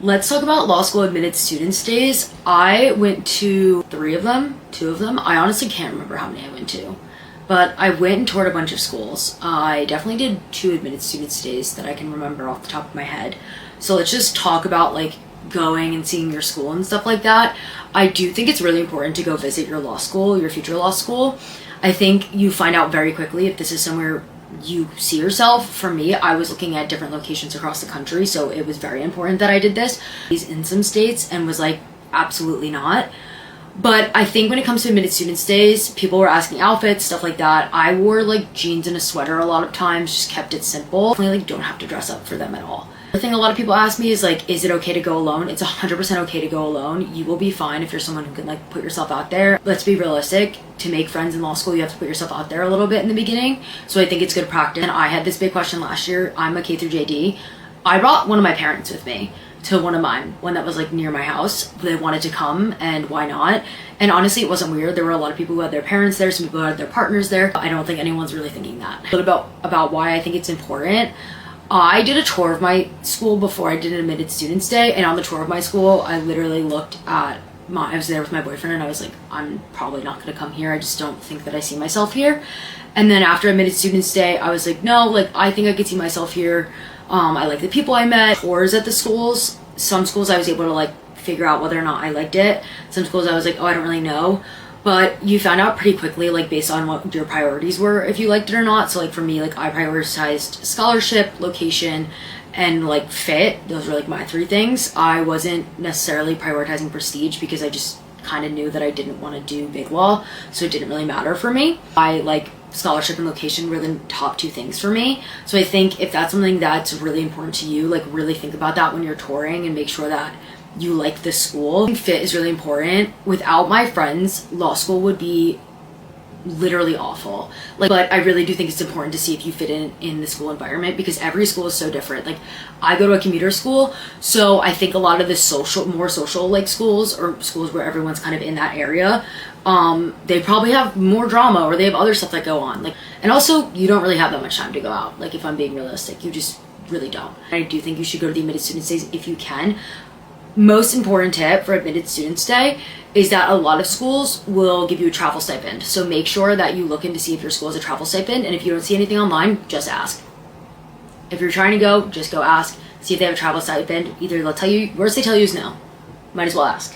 Let's talk about law school admitted students days. I went to 3 of them, 2 of them. I honestly can't remember how many I went to, but I went and toured a bunch of schools. I definitely did 2 admitted students days that I can remember off the top of my head. So let's just talk about like going and seeing your school and stuff like that. I do think it's really important to go visit your law school, your future law school. I think you find out very quickly if this is somewhere you see yourself. For me, I was looking at different locations across the country, so it was very important that I did this. He's in some states and was like, absolutely not. But I think when it comes to admitted students days, people were asking outfits, stuff like that. I wore like jeans and a sweater a lot of times, just kept it simple. Definitely like don't have to dress up for them at all. The thing a lot of people ask me is like, is it okay to go alone? It's 100% okay to go alone. You will be fine if you're someone who can like put yourself out there. Let's be realistic. To make friends in law school, you have to put yourself out there a little bit in the beginning. So I think it's good practice. And I had this big question last year. I'm a K through JD. I brought one of my parents with me to one of mine, one that was like near my house. They wanted to come, and why not? And honestly, it wasn't weird. There were a lot of people who had their parents there, some people who had their partners there. I don't think anyone's really thinking that. But about why I think it's important. I did a tour of my school before I did an admitted students day, and on the tour of my school, I literally looked at I was there with my boyfriend, and I was like, I'm probably not going to come here. I just don't think that I see myself here. And then after admitted students day, I was like, no, like I think I could see myself here. I like the people I met. Tours at the schools. Some schools I was able to like figure out whether or not I liked it. Some schools I was like, oh, I don't really know. But you found out pretty quickly, like based on what your priorities were, if you liked it or not. So like for me, like I prioritized scholarship, location, and like fit. Those were like my 3 things. I wasn't necessarily prioritizing prestige because I just kind of knew that I didn't want to do big law, so it didn't really matter for me. I like scholarship and location were the top 2 things for me. So I think if that's something that's really important to you, like really think about that when you're touring and make sure that you like the school. Fit is really important. Without my friends, law school would be literally awful. Like, but I really do think it's important to see if you fit in the school environment, because every school is so different. Like I go to a commuter school, so I think a lot of the more social like schools, or schools where everyone's kind of in that area, they probably have more drama, or they have other stuff that go on. Like, and also you don't really have that much time to go out. Like if I'm being realistic, you just really don't. I do think you should go to the admitted students days if you can. Most important tip for admitted students day is that a lot of schools will give you a travel stipend. So make sure that you look in to see if your school has a travel stipend, and if you don't see anything online, just ask. If you're trying to go, just go ask, see if they have a travel stipend. Either they'll tell you, worst they tell you is no. Might as well ask.